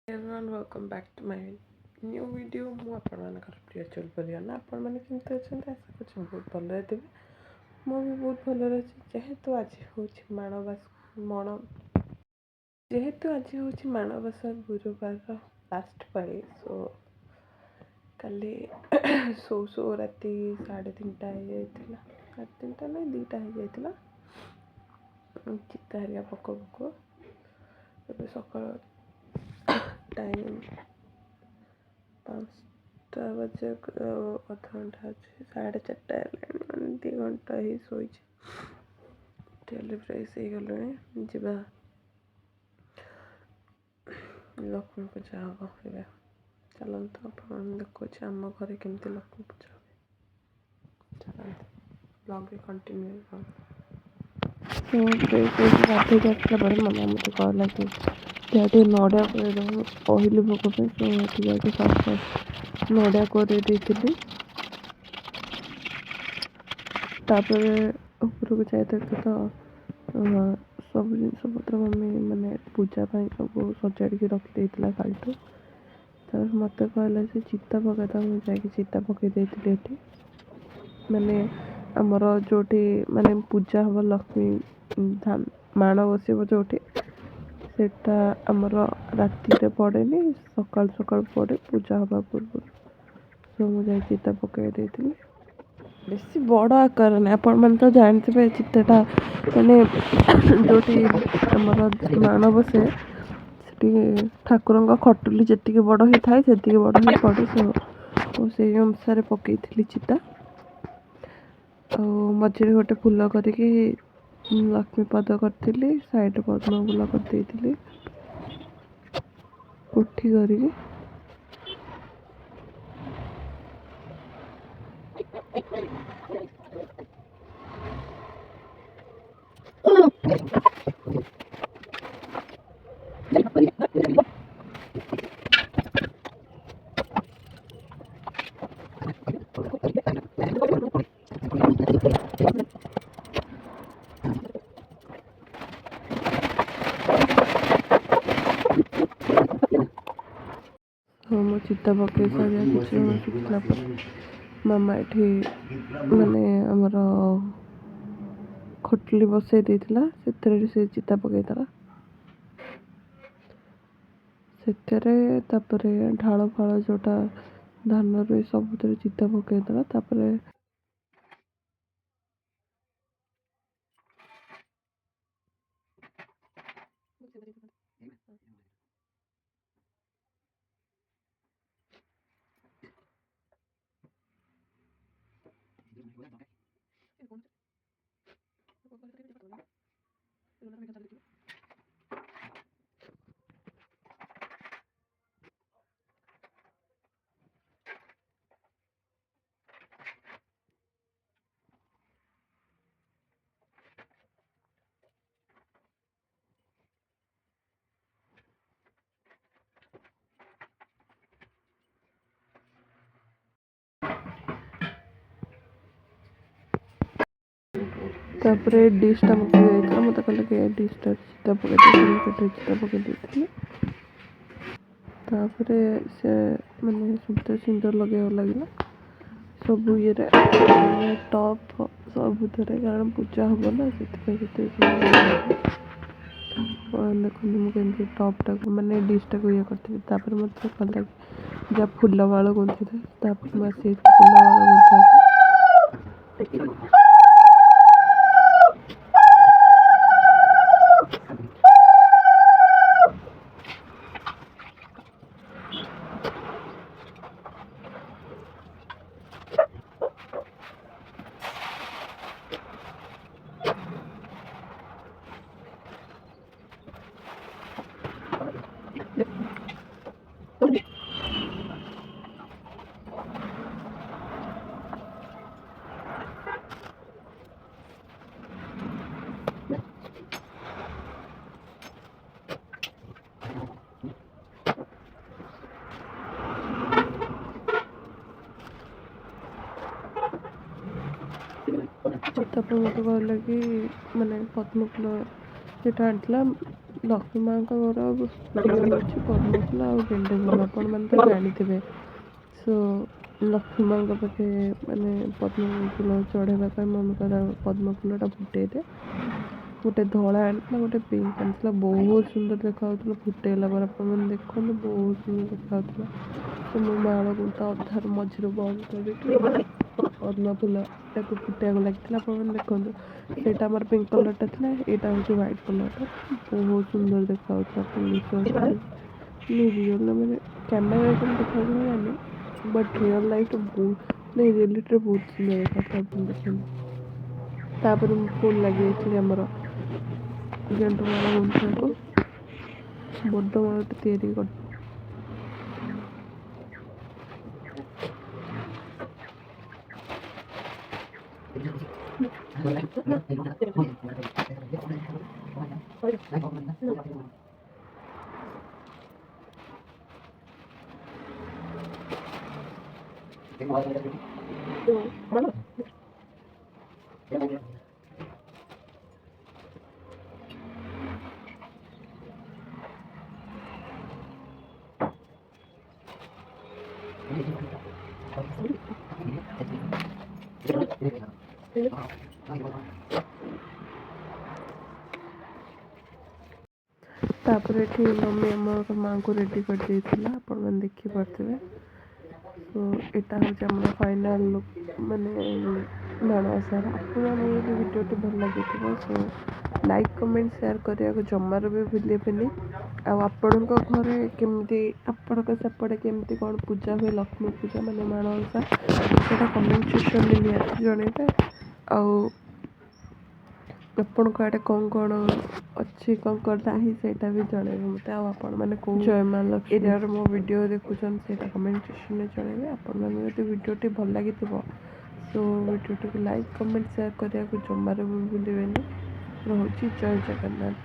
Everyone, welcome back to my new video. ମୁଁ ଆପଣମାନଙ୍କର ପ୍ରିୟ ଚୁଲବୁଲିଆନା। ଆପଣମାନେ କେମିତି ଅଛନ୍ତି? ଆଶା କରୁଛି ବହୁତ ଭଲରେ ଥିବେ। ମୁଁ ବି ବହୁତ ଭଲରେ ଅଛି। ଯେହେତୁ ଆଜି ହେଉଛି ମାଣବସା ଗୁରୁବାରର ଲାଷ୍ଟ ପାଳି, ସୋ କାଲି ଶୋଉ ଶୋଉ ରାତି 3:30 ହେଇଯାଇଥିଲା। 3:30 ନାଇଁ 2ଟା ହେଇଯାଇଥିଲା। ଚିତା ହେରିକା ପକଉ ଏବେ ସକାଳ टाइम 5टा बजे अधघंटा अच्छे 4:30 है मैंने 2 घंटा ही शोई फ्रेश हो गले जा लक्ष्मी पूजा हम ए चलते आप देखो आम घर केमती लक्ष्मी पूजा चलते ब्लॉग कंटिन्यू गाधे जाता मना मत कहला कि ଟିକେ ନଡ଼ିଆ କୋରିଦେବ ପହିଲି ଭୋଗ ପାଇଁ। ତ ଏଠି ଯାଇକି ଫାଷ୍ଟ ନଡ଼ିଆ କୋରେଇ ଦେଇଥିଲି। ତାପରେ ଉପରକୁ ଯାଇଥିଲି ତ ସବୁ ଜିନିଷ ପତ୍ର ମମ୍ମି ମାନେ ପୂଜା ପାଇଁ ସବୁ ସଜାଡ଼ିକି ରଖିଦେଇଥିଲା କାଲିଠୁ। ତାପରେ ମୋତେ କହିଲା ଯେ ଚିତା ପକାଇଦେବା। ମୁଁ ଯାଇକି ଚିତା ପକାଇ ଦେଇଥିଲି ଏଠି, ମାନେ ଆମର ଯେଉଁଠି ମାନେ ପୂଜା ହେବ ଲକ୍ଷ୍ମୀ ମାଣ ବସିବ ଯେଉଁଠି, ସେଟା ଆମର ରାତିରେ ପଡ଼େନି, ସକାଳୁ ସକାଳୁ ପଡ଼େ ପୂଜା ହେବା ପୂର୍ବରୁ। ତ ମୁଁ ଯାଇ ଚିତା ପକାଇ ଦେଇଥିଲି। ବେଶୀ ବଡ଼ ଆକାର ନାହିଁ, ଆପଣମାନେ ତ ଜାଣିଥିବେ ଚିତାଟା ମାନେ ଯେଉଁଠି ଆମର ମାଣ ବସେ ସେଠି ଠାକୁରଙ୍କ ଖଟୁଲି ଯେତିକି ବଡ଼ ହେଇଥାଏ ସେତିକି ବଡ଼ ହିଁ ପଡ଼େ। ତ ସେଇ ଅନୁସାରେ ପକାଇଥିଲି ଚିତା। ଆଉ ମଝିରେ ଗୋଟେ ଫୁଲ କରିକି ଲକ୍ଷ୍ମୀ ପଦ କରିଥିଲି, ସାଇଡ଼୍ ପଦ୍ମ ଫୁଲ କରିଦେଇଥିଲି ପୁଠି କରିକି। ହଁ ମୁଁ ଚିତା ପକାଇ ସାରିବା କିଛି ସମୟ ଶୁଖିଲା ପରେ ମାମା ଏଠି ମାନେ ଆମର ଖଟୁଲି ବସାଇ ଦେଇଥିଲା, ସେଥିରେ ସେ ଚିତା ପକାଇଦେଲା। ସେଥିରେ ତାପରେ ଢାଳ ଫାଳ ଯେଉଁଟା ଧାନରେ ସବୁଥିରେ ଚିତା ପକାଇଦେଲା। ତାପରେ ତାପରେ ଡିସ୍ଟା ମୋତେ ଦେଇଥିଲା, ମୋତେ କହିଲା କି ଏ ଡିସ୍ଟା ଚିତା ପକାଇ ଦେଇଥିଲି, ସେଠି ଚିତା ପକାଇ ଦେଇଥିଲି। ତାପରେ ସେ ମାନେ ସବୁଥିରେ ସିନ୍ଦୁର ଲଗାଇବାକୁ ଲାଗିଲା, ସବୁ ଇଏରେ ଟପ୍ ସବୁଥିରେ, କାରଣ ପୂଜା ହେବ ନା ସେଥିପାଇଁ ଦେଖନ୍ତୁ ମୁଁ କେମିତି ଟପ୍ଟାକୁ ମାନେ ଡିସ୍ଟାକୁ ଇଏ କରିଥିଲି। ତାପରେ ମୋତେ କହିଲା କି ଯାହା ଫୁଲ ମାଳ ଗୁନ୍ଥିଥାଏ, ତାପରେ ମୁଁ ଆସି ଫୁଲ ମାଳ ଗୁନ୍ଥିବାକୁ। ତାପରେ ମୋତେ କହିଲା କି ମାନେ ପଦ୍ମ ଫୁଲ ସେଇଟା ଆଣିଥିଲା, ଲକ୍ଷ୍ମୀ ମାଆଙ୍କ ଘର ହେଉଛି ପଦ୍ମଫୁଲ ଆଉ ଗେଣ୍ଡୁ ଫୁଲ, ଆପଣମାନେ ତ ଜାଣିଥିବେ। ସୋ ଲକ୍ଷ୍ମୀ ମାଆଙ୍କ ପାଖେ ମାନେ ପଦ୍ମ ଫୁଲ ଚଢ଼େଇବା ପାଇଁ ମମି କହିଲା ପଦ୍ମ ଫୁଲଟା ଫୁଟେଇଦେ। ଗୋଟେ ଧଳା ଆଣିଥିଲା, ଗୋଟେ ପିଙ୍କ ଆଣିଥିଲା, ବହୁତ ସୁନ୍ଦର ଦେଖାଯାଉଥିଲା। ଫୁଟେଇଲା ପରେ ଆପଣମାନେ ଦେଖନ୍ତୁ ବହୁତ ସୁନ୍ଦର ଦେଖାଯାଉଥିଲା। ତ ମୁଁ ମାଳକୁ ତା ଅଧାରୁ ମଝିରୁ ବନ୍ଦ କରିକି ପଦ୍ମ ଫୁଲଟାକୁ ଫୁଟେଇବାକୁ ଲାଗିଥିଲା। ଆପଣମାନେ ଦେଖନ୍ତୁ, ସେଇଟା ଆମର ପିଙ୍କ କଲର୍ଟା ଥିଲା, ଏଇଟା ହେଉଛି ହ୍ୱାଇଟ୍ କଲର୍ଟା। ବହୁତ ସୁନ୍ଦର ଦେଖାଯାଉଥିଲା। ଆପଣ ବିଶ୍ୱାସ କରିବେନି, ରିଅଲ୍ ମାନେ କ୍ୟାମେରାରେ କେମିତି ଦେଖାଯାଉଛି ମୁଁ ଜାଣିନି, ବଟ୍ ରିଅଲ୍ ଲାଇଫ୍ରେ ବହୁତ ମାନେ ରିଏଲିଟିରେ ବହୁତ ସୁନ୍ଦର ଦେଖାଯାଉଥିଲା। ଆପଣ ଦେଖନ୍ତୁ। ତାପରେ ମୁଁ ଫୁଲ୍ ଲାଗିଯାଇଥିଲି ଆମର ଗେଣ୍ଡୁମାଳ ଗୁନ୍ଥିବାକୁ, ବଡ଼ ମାଳଟେ ତିଆରି କରି ତାପରେ ଏଠି ମମି ଆମର ମାଆଙ୍କୁ ରେଡ଼ି କରିଦେଇଥିଲା, ଆପଣମାନେ ଦେଖିପାରୁଥିବେ। ସୋ ଏଇଟା ହେଉଛି ଆମର ଫାଇନାଲ୍ ଲୁକ୍, ମାନେ ମାଣବସାର। ଆପଣମାନଙ୍କୁ ଯଦି ଭିଡ଼ିଓଟି ଭଲ ଲାଗିଥିବ ସୋ ଲାଇକ୍ କମେଣ୍ଟ ସେୟାର କରିବାକୁ ଜମାରୁ ବି ଭୁଲିବେନି। ଆଉ ଆପଣଙ୍କ ଘରେ କେମିତି, ଆପଣଙ୍କ ସେପଟେ କେମିତି କ'ଣ ପୂଜା ହୁଏ, ଲକ୍ଷ୍ମୀ ପୂଜା ମାନେ ମାଣବସା, ସେଇଟା କମେଣ୍ଟ ସେକ୍ସନ୍ରେ ନିହାତି ଜଣାଇବେ। ଆଉ ଆପଣଙ୍କ ଆଡ଼େ କ'ଣ କ'ଣ ଅଛି, କ'ଣ କ'ଣ ନାହିଁ, ସେଇଟା ବି ଜଣାଇବେ ମୋତେ। ଆଉ ଆପଣମାନେ କେଉଁ ଏରିଆରେ ମୋ ଭିଡ଼ିଓ ଦେଖୁଛନ୍ତି ସେଇଟା କମେଣ୍ଟ ସେକ୍ସନ୍ରେ ଜଣାଇବେ। ଆପଣମାନଙ୍କୁ ଯଦି ଭିଡ଼ିଓଟି ଭଲ ଲାଗିଥିବ ସୋ ଭିଡ଼ିଓଟିକୁ ଲାଇକ୍ କମେଣ୍ଟ ସେୟାର କରିବାକୁ ଜମାରୁ ବି ଭୁଲିବେନି। ରହୁଛି, ଜୟ ଜଗନ୍ନାଥ।